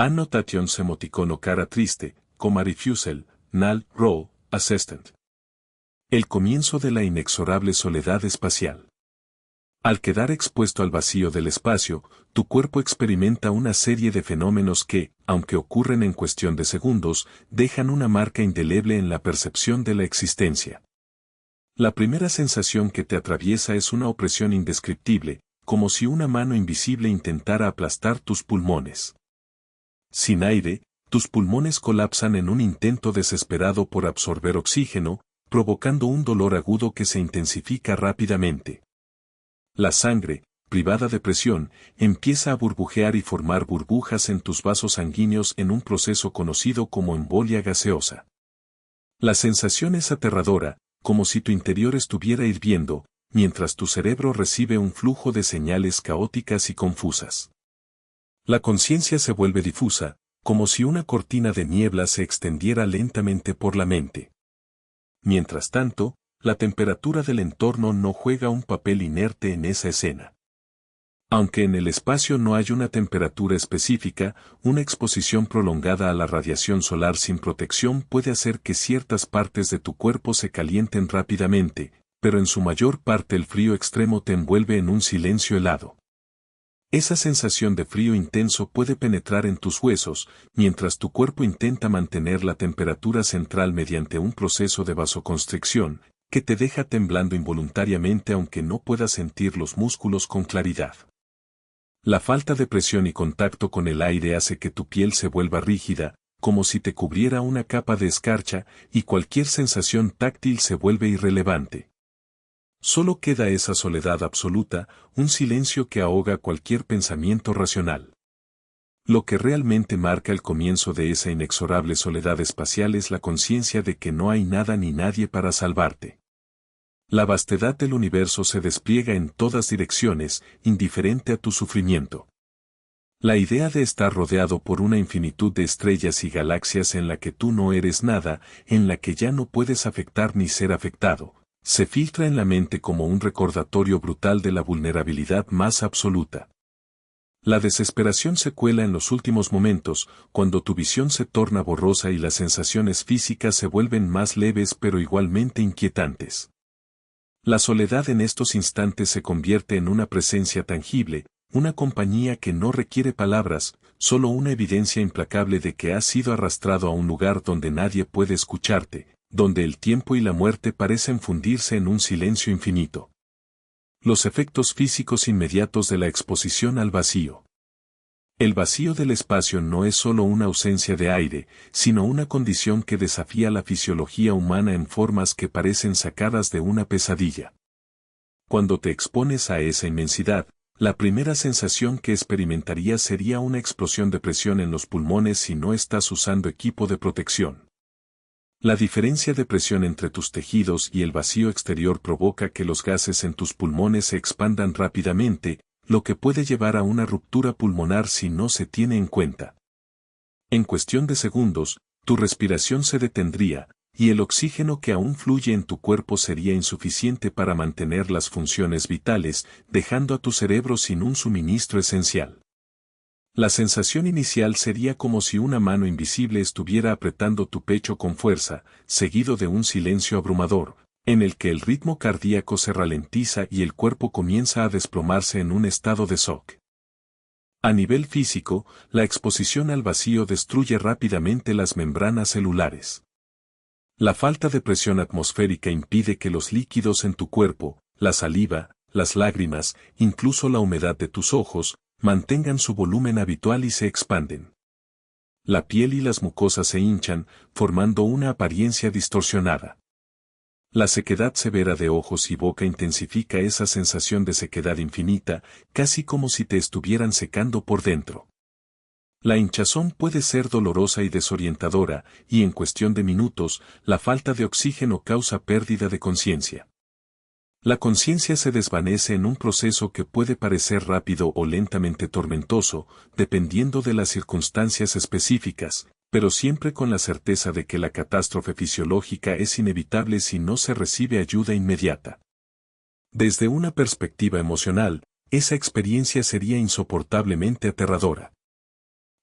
Annotations emoticono cara triste, coma refusal, null, row, assistant. El comienzo de la inexorable soledad espacial. Al quedar expuesto al vacío del espacio, tu cuerpo experimenta una serie de fenómenos que, aunque ocurren en cuestión de segundos, dejan una marca indeleble en la percepción de la existencia. La primera sensación que te atraviesa es una opresión indescriptible, como si una mano invisible intentara aplastar tus pulmones. Sin aire, tus pulmones colapsan en un intento desesperado por absorber oxígeno, provocando un dolor agudo que se intensifica rápidamente. La sangre, privada de presión, empieza a burbujear y formar burbujas en tus vasos sanguíneos en un proceso conocido como embolia gaseosa. La sensación es aterradora, como si tu interior estuviera hirviendo, mientras tu cerebro recibe un flujo de señales caóticas y confusas. La conciencia se vuelve difusa, como si una cortina de niebla se extendiera lentamente por la mente. Mientras tanto, la temperatura del entorno no juega un papel inerte en esa escena. Aunque en el espacio no hay una temperatura específica, una exposición prolongada a la radiación solar sin protección puede hacer que ciertas partes de tu cuerpo se calienten rápidamente, pero en su mayor parte el frío extremo te envuelve en un silencio helado. Esa sensación de frío intenso puede penetrar en tus huesos, mientras tu cuerpo intenta mantener la temperatura central mediante un proceso de vasoconstricción, que te deja temblando involuntariamente aunque no puedas sentir los músculos con claridad. La falta de presión y contacto con el aire hace que tu piel se vuelva rígida, como si te cubriera una capa de escarcha, y cualquier sensación táctil se vuelve irrelevante. Solo queda esa soledad absoluta, un silencio que ahoga cualquier pensamiento racional. Lo que realmente marca el comienzo de esa inexorable soledad espacial es la conciencia de que no hay nada ni nadie para salvarte. La vastedad del universo se despliega en todas direcciones, indiferente a tu sufrimiento. La idea de estar rodeado por una infinitud de estrellas y galaxias en la que tú no eres nada, en la que ya no puedes afectar ni ser afectado, se filtra en la mente como un recordatorio brutal de la vulnerabilidad más absoluta. La desesperación se cuela en los últimos momentos, cuando tu visión se torna borrosa y las sensaciones físicas se vuelven más leves pero igualmente inquietantes. La soledad en estos instantes se convierte en una presencia tangible, una compañía que no requiere palabras, solo una evidencia implacable de que has sido arrastrado a un lugar donde nadie puede escucharte, donde el tiempo y la muerte parecen fundirse en un silencio infinito. Los efectos físicos inmediatos de la exposición al vacío. El vacío del espacio no es solo una ausencia de aire, sino una condición que desafía la fisiología humana en formas que parecen sacadas de una pesadilla. Cuando te expones a esa inmensidad, la primera sensación que experimentarías sería una explosión de presión en los pulmones si no estás usando equipo de protección. La diferencia de presión entre tus tejidos y el vacío exterior provoca que los gases en tus pulmones se expandan rápidamente, lo que puede llevar a una ruptura pulmonar si no se tiene en cuenta. En cuestión de segundos, tu respiración se detendría, y el oxígeno que aún fluye en tu cuerpo sería insuficiente para mantener las funciones vitales, dejando a tu cerebro sin un suministro esencial. La sensación inicial sería como si una mano invisible estuviera apretando tu pecho con fuerza, seguido de un silencio abrumador, en el que el ritmo cardíaco se ralentiza y el cuerpo comienza a desplomarse en un estado de shock. A nivel físico, la exposición al vacío destruye rápidamente las membranas celulares. La falta de presión atmosférica impide que los líquidos en tu cuerpo, la saliva, las lágrimas, incluso la humedad de tus ojos, mantengan su volumen habitual y se expanden. La piel y las mucosas se hinchan, formando una apariencia distorsionada. La sequedad severa de ojos y boca intensifica esa sensación de sequedad infinita, casi como si te estuvieran secando por dentro. La hinchazón puede ser dolorosa y desorientadora, y en cuestión de minutos, la falta de oxígeno causa pérdida de conciencia. La conciencia se desvanece en un proceso que puede parecer rápido o lentamente tormentoso, dependiendo de las circunstancias específicas, pero siempre con la certeza de que la catástrofe fisiológica es inevitable si no se recibe ayuda inmediata. Desde una perspectiva emocional, esa experiencia sería insoportablemente aterradora.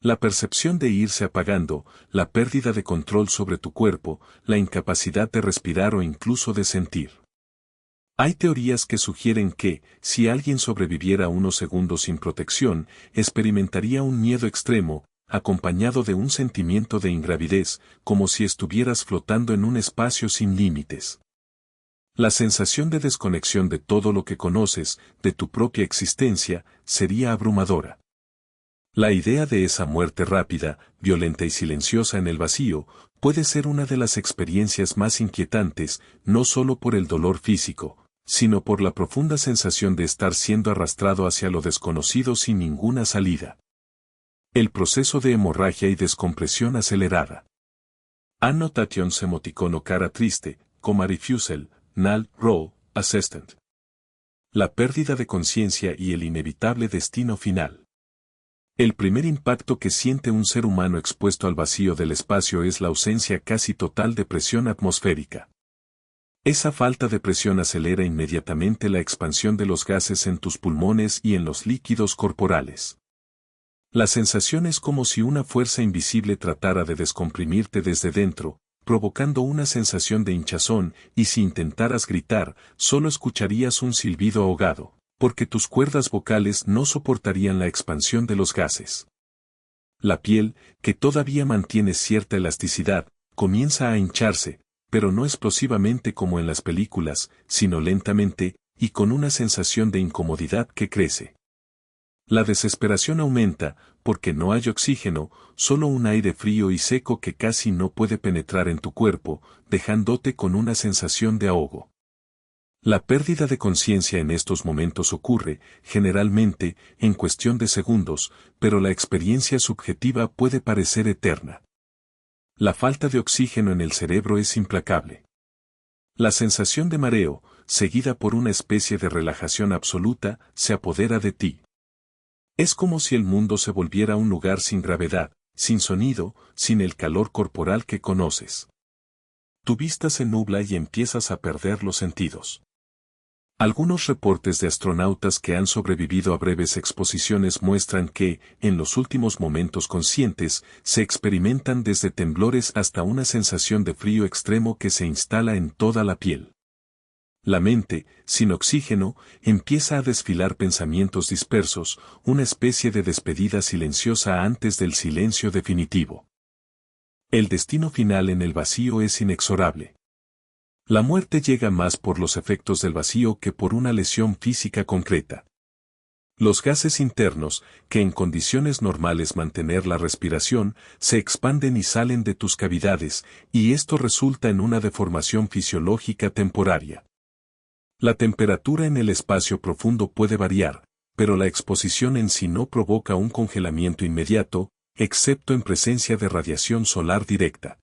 La percepción de irse apagando, la pérdida de control sobre tu cuerpo, la incapacidad de respirar o incluso de sentir. Hay teorías que sugieren que, si alguien sobreviviera unos segundos sin protección, experimentaría un miedo extremo, acompañado de un sentimiento de ingravidez, como si estuvieras flotando en un espacio sin límites. La sensación de desconexión de todo lo que conoces, de tu propia existencia, sería abrumadora. La idea de esa muerte rápida, violenta y silenciosa en el vacío, puede ser una de las experiencias más inquietantes, no solo por el dolor físico, sino por la profunda sensación de estar siendo arrastrado hacia lo desconocido sin ninguna salida. El proceso de hemorragia y descompresión acelerada. Annotations emoticono cara triste, coma refusal, null, role, assistant. La pérdida de conciencia y el inevitable destino final. El primer impacto que siente un ser humano expuesto al vacío del espacio es la ausencia casi total de presión atmosférica. Esa falta de presión acelera inmediatamente la expansión de los gases en tus pulmones y en los líquidos corporales. La sensación es como si una fuerza invisible tratara de descomprimirte desde dentro, provocando una sensación de hinchazón, y si intentaras gritar, solo escucharías un silbido ahogado, porque tus cuerdas vocales no soportarían la expansión de los gases. La piel, que todavía mantiene cierta elasticidad, comienza a hincharse, pero no explosivamente como en las películas, sino lentamente, y con una sensación de incomodidad que crece. La desesperación aumenta, porque no hay oxígeno, solo un aire frío y seco que casi no puede penetrar en tu cuerpo, dejándote con una sensación de ahogo. La pérdida de conciencia en estos momentos ocurre, generalmente, en cuestión de segundos, pero la experiencia subjetiva puede parecer eterna. La falta de oxígeno en el cerebro es implacable. La sensación de mareo, seguida por una especie de relajación absoluta, se apodera de ti. Es como si el mundo se volviera un lugar sin gravedad, sin sonido, sin el calor corporal que conoces. Tu vista se nubla y empiezas a perder los sentidos. Algunos reportes de astronautas que han sobrevivido a breves exposiciones muestran que, en los últimos momentos conscientes, se experimentan desde temblores hasta una sensación de frío extremo que se instala en toda la piel. La mente, sin oxígeno, empieza a desfilar pensamientos dispersos, una especie de despedida silenciosa antes del silencio definitivo. El destino final en el vacío es inexorable. La muerte llega más por los efectos del vacío que por una lesión física concreta. Los gases internos, que en condiciones normales mantener la respiración, se expanden y salen de tus cavidades, y esto resulta en una deformación fisiológica temporaria. La temperatura en el espacio profundo puede variar, pero la exposición en sí no provoca un congelamiento inmediato, excepto en presencia de radiación solar directa.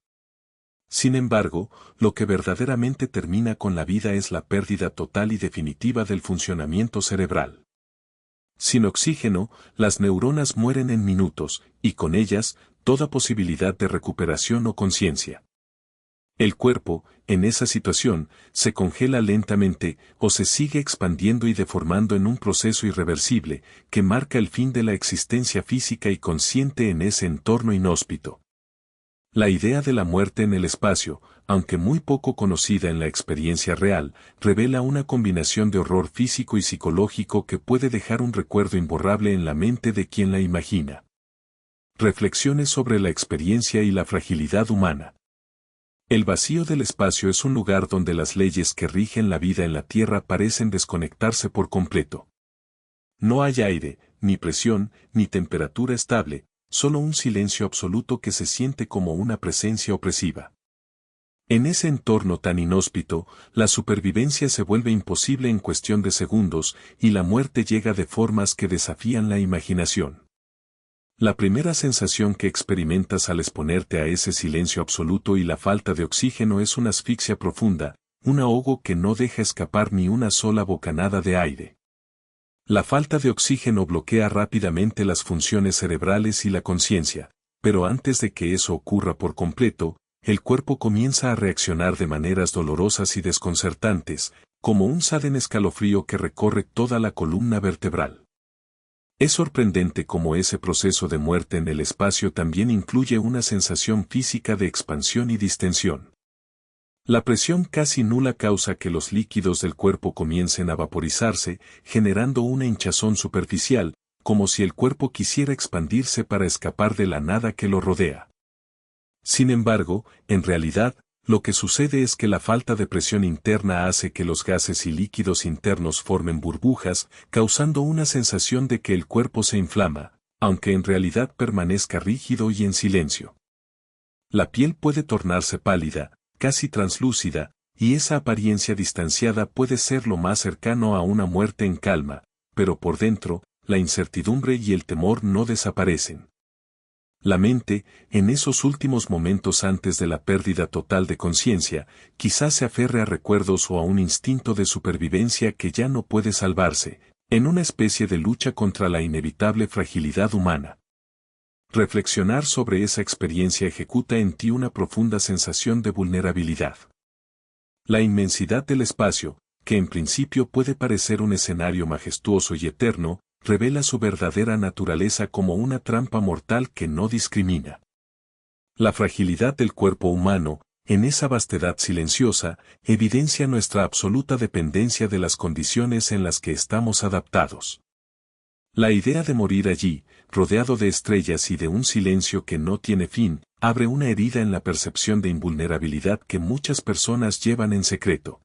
Sin embargo, lo que verdaderamente termina con la vida es la pérdida total y definitiva del funcionamiento cerebral. Sin oxígeno, las neuronas mueren en minutos, y con ellas, toda posibilidad de recuperación o conciencia. El cuerpo, en esa situación, se congela lentamente o se sigue expandiendo y deformando en un proceso irreversible que marca el fin de la existencia física y consciente en ese entorno inhóspito. La idea de la muerte en el espacio, aunque muy poco conocida en la experiencia real, revela una combinación de horror físico y psicológico que puede dejar un recuerdo imborrable en la mente de quien la imagina. Reflexiones sobre la experiencia y la fragilidad humana. El vacío del espacio es un lugar donde las leyes que rigen la vida en la Tierra parecen desconectarse por completo. No hay aire, ni presión, ni temperatura estable, solo un silencio absoluto que se siente como una presencia opresiva. En ese entorno tan inhóspito, la supervivencia se vuelve imposible en cuestión de segundos, y la muerte llega de formas que desafían la imaginación. La primera sensación que experimentas al exponerte a ese silencio absoluto y la falta de oxígeno es una asfixia profunda, un ahogo que no deja escapar ni una sola bocanada de aire. La falta de oxígeno bloquea rápidamente las funciones cerebrales y la conciencia, pero antes de que eso ocurra por completo, el cuerpo comienza a reaccionar de maneras dolorosas y desconcertantes, como un sudden escalofrío que recorre toda la columna vertebral. Es sorprendente cómo ese proceso de muerte en el espacio también incluye una sensación física de expansión y distensión. La presión casi nula causa que los líquidos del cuerpo comiencen a vaporizarse, generando una hinchazón superficial, como si el cuerpo quisiera expandirse para escapar de la nada que lo rodea. Sin embargo, en realidad, lo que sucede es que la falta de presión interna hace que los gases y líquidos internos formen burbujas, causando una sensación de que el cuerpo se inflama, aunque en realidad permanezca rígido y en silencio. La piel puede tornarse pálida, casi translúcida, y esa apariencia distanciada puede ser lo más cercano a una muerte en calma, pero por dentro, la incertidumbre y el temor no desaparecen. La mente, en esos últimos momentos antes de la pérdida total de conciencia, quizás se aferre a recuerdos o a un instinto de supervivencia que ya no puede salvarse, en una especie de lucha contra la inevitable fragilidad humana. Reflexionar sobre esa experiencia ejecuta en ti una profunda sensación de vulnerabilidad. La inmensidad del espacio, que en principio puede parecer un escenario majestuoso y eterno, revela su verdadera naturaleza como una trampa mortal que no discrimina. La fragilidad del cuerpo humano, en esa vastedad silenciosa, evidencia nuestra absoluta dependencia de las condiciones en las que estamos adaptados. La idea de morir allí, rodeado de estrellas y de un silencio que no tiene fin, abre una herida en la percepción de invulnerabilidad que muchas personas llevan en secreto.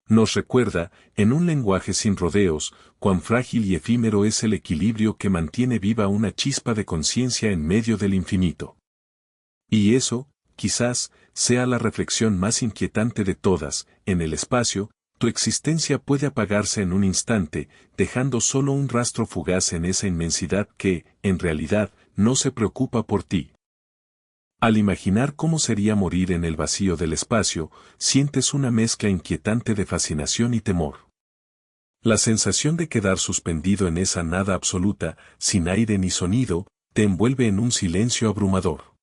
Nos recuerda, en un lenguaje sin rodeos, cuán frágil y efímero es el equilibrio que mantiene viva una chispa de conciencia en medio del infinito. Y eso, quizás, sea la reflexión más inquietante de todas: en el espacio, tu existencia puede apagarse en un instante, dejando solo un rastro fugaz en esa inmensidad que, en realidad, no se preocupa por ti. Al imaginar cómo sería morir en el vacío del espacio, sientes una mezcla inquietante de fascinación y temor. La sensación de quedar suspendido en esa nada absoluta, sin aire ni sonido, te envuelve en un silencio abrumador.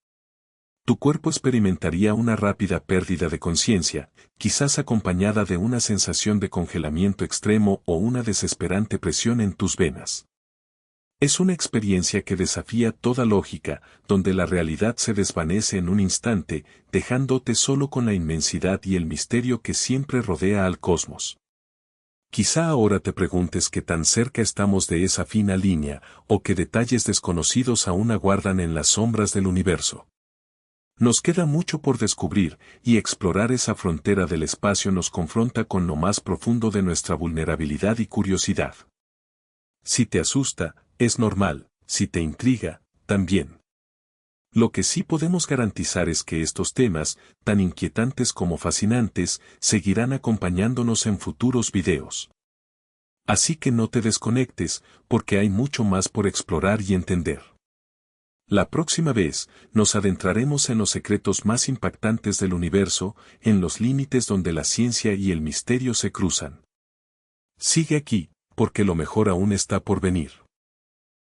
Tu cuerpo experimentaría una rápida pérdida de conciencia, quizás acompañada de una sensación de congelamiento extremo o una desesperante presión en tus venas. Es una experiencia que desafía toda lógica, donde la realidad se desvanece en un instante, dejándote solo con la inmensidad y el misterio que siempre rodea al cosmos. Quizá ahora te preguntes qué tan cerca estamos de esa fina línea, o qué detalles desconocidos aún aguardan en las sombras del universo. Nos queda mucho por descubrir, y explorar esa frontera del espacio nos confronta con lo más profundo de nuestra vulnerabilidad y curiosidad. Si te asusta, es normal; si te intriga, también. Lo que sí podemos garantizar es que estos temas, tan inquietantes como fascinantes, seguirán acompañándonos en futuros videos. Así que no te desconectes, porque hay mucho más por explorar y entender. La próxima vez, nos adentraremos en los secretos más impactantes del universo, en los límites donde la ciencia y el misterio se cruzan. Sigue aquí, porque lo mejor aún está por venir.